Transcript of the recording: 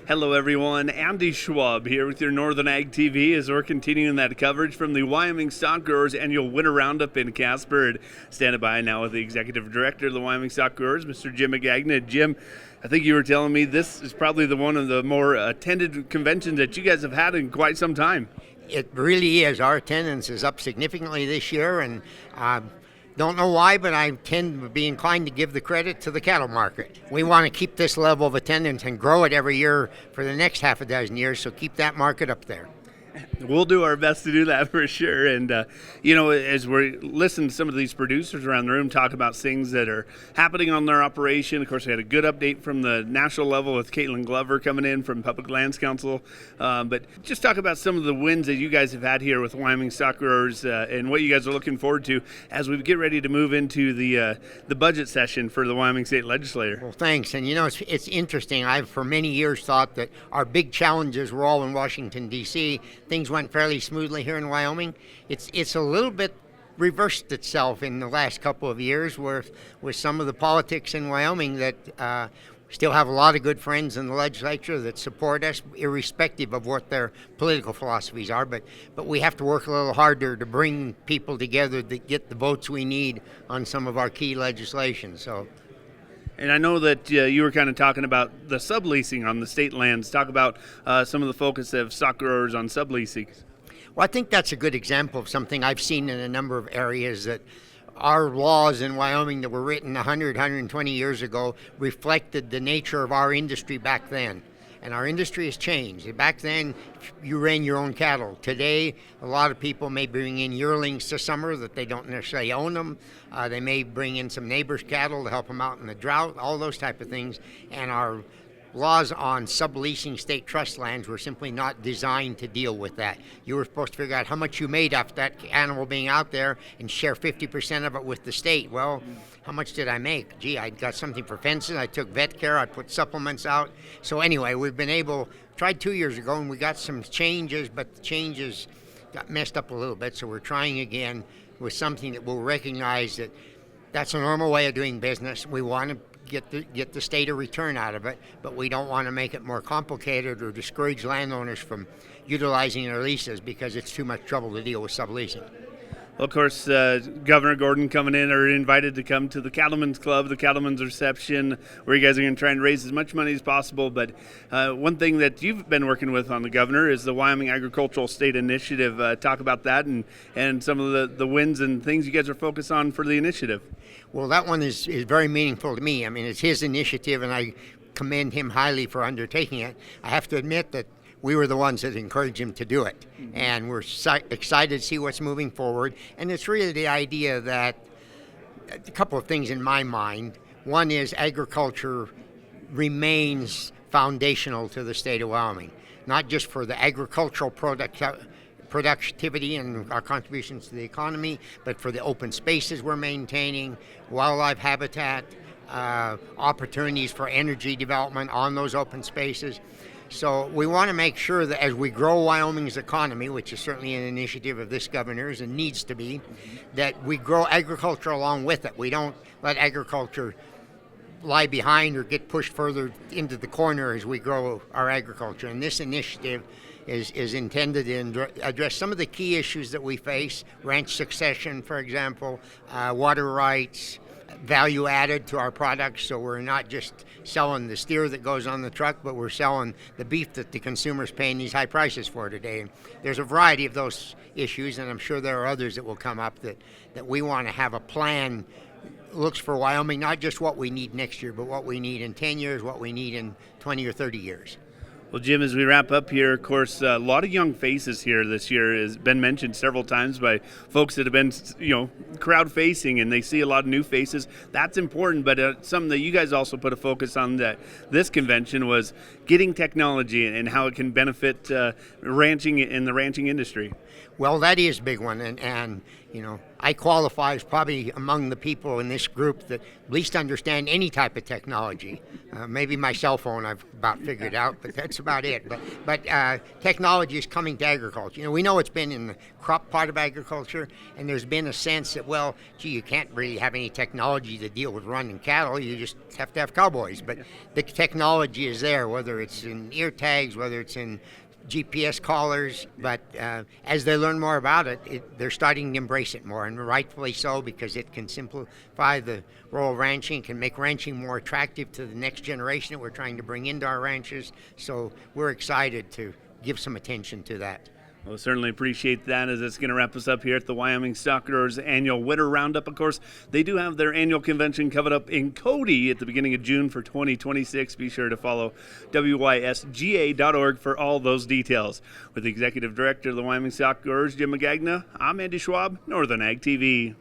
Hello everyone, Andy Schwab here with your Northern Ag TV as we're continuing that coverage from the Wyoming Stockgrowers annual Winter Roundup in Casper. And standing by now with the Executive Director of the Wyoming Stockgrowers, Mr. Jim Magagna. Jim, I think you were telling me this is probably one of the more attended conventions that you guys have had in quite some time. It really is. Our attendance is up significantly this year, and don't know why, but I tend to be inclined to give the credit to the cattle market. We want to keep this level of attendance and grow it every year for the next half a dozen years, so keep that market up there. We'll do our best to do that for sure. And, as we're listening to some of these producers around the room talk about things that are happening on their operation, of course, we had a good update from the national level with Caitlin Glover coming in from Public Lands Council. But just talk about some of the wins that you guys have had here with Wyoming Stockgrowers and what you guys are looking forward to as we get ready to move into the budget session for the Wyoming State Legislature. Well, thanks. And, it's interesting. I've for many years thought that our big challenges were all in Washington, D.C., Things went fairly smoothly here in Wyoming. It's a little bit reversed itself in the last couple of years with some of the politics in Wyoming that still have a lot of good friends in the legislature that support us, irrespective of what their political philosophies are. But we have to work a little harder to bring people together to get the votes we need on some of our key legislation. And I know that you were kind of talking about the subleasing on the state lands. Talk about some of the focus of stock growers on subleasing. Well, I think that's a good example of something I've seen in a number of areas, that our laws in Wyoming that were written 120 years ago reflected the nature of our industry back then. And our industry has changed. Back then, you ran your own cattle. Today, a lot of people may bring in yearlings to summer that they don't necessarily own them. They may bring in some neighbors' cattle to help them out in the drought, all those type of things. And our laws on subleasing state trust lands were simply not designed to deal with that. You were supposed to figure out how much you made off that animal being out there and share 50% of it with the state. Well, how much did I make? Gee, I got something for fences, I took vet care, I put supplements out. So anyway, we've been tried 2 years ago and we got some changes, but the changes got messed up a little bit. So we're trying again with something that will recognize that that's a normal way of doing business. We want to get the state a return out of it, but we don't want to make it more complicated or discourage landowners from utilizing their leases because it's too much trouble to deal with subleasing. Well, of course, Governor Gordon coming in are invited to come to the Cattlemen's Club, the Cattlemen's Reception, where you guys are going to try and raise as much money as possible. But one thing that you've been working with on the governor is the Wyoming Agricultural State Initiative. Talk about that and some of the wins and things you guys are focused on for the initiative. Well, that one is very meaningful to me. I mean, it's his initiative, and I commend him highly for undertaking it. I have to admit that we were the ones that encouraged him to do it. And we're excited to see what's moving forward. And it's really the idea that a couple of things in my mind. One is agriculture remains foundational to the state of Wyoming, not just for the agricultural productivity and our contributions to the economy, but for the open spaces we're maintaining, wildlife habitat, opportunities for energy development on those open spaces. So we want to make sure that as we grow Wyoming's economy, which is certainly an initiative of this governor's and needs to be, that we grow agriculture along with it. We don't let agriculture lie behind or get pushed further into the corner as we grow our agriculture. And this initiative is intended to address some of the key issues that we face: ranch succession, for example, water rights, value added to our products, so we're not just selling the steer that goes on the truck, but we're selling the beef that the consumer's paying these high prices for today. And there's a variety of those issues, and I'm sure there are others that will come up that we want to have a plan looks for Wyoming, not just what we need next year, but what we need in 10 years, what we need in 20 or 30 years. Well, Jim, as we wrap up here, of course, a lot of young faces here this year has been mentioned several times by folks that have been, crowd-facing, and they see a lot of new faces. That's important, but something that you guys also put a focus on this convention was getting technology and how it can benefit ranching in the ranching industry. Well, that is a big one, and I qualify as probably among the people in this group that least understand any type of technology. Maybe my cell phone I've about figured out, but that's about it. But technology is coming to agriculture. We know it's been in the crop part of agriculture, and there's been a sense that, well, gee, you can't really have any technology to deal with running cattle. You just have to have cowboys. But the technology is there, whether it's in ear tags, whether it's in GPS collars, but as they learn more about it, they're starting to embrace it more, and rightfully so, because it can simplify the role of ranching, can make ranching more attractive to the next generation that we're trying to bring into our ranches. So we're excited to give some attention to that. Well, certainly appreciate that, as it's going to wrap us up here at the Wyoming Stockgrowers annual Winter Roundup. Of course, they do have their annual convention coming up in Cody at the beginning of June for 2026. Be sure to follow WYSGA.org for all those details. With the Executive Director of the Wyoming Stockgrowers, Jim Magagna, I'm Andy Schwab, Northern Ag TV.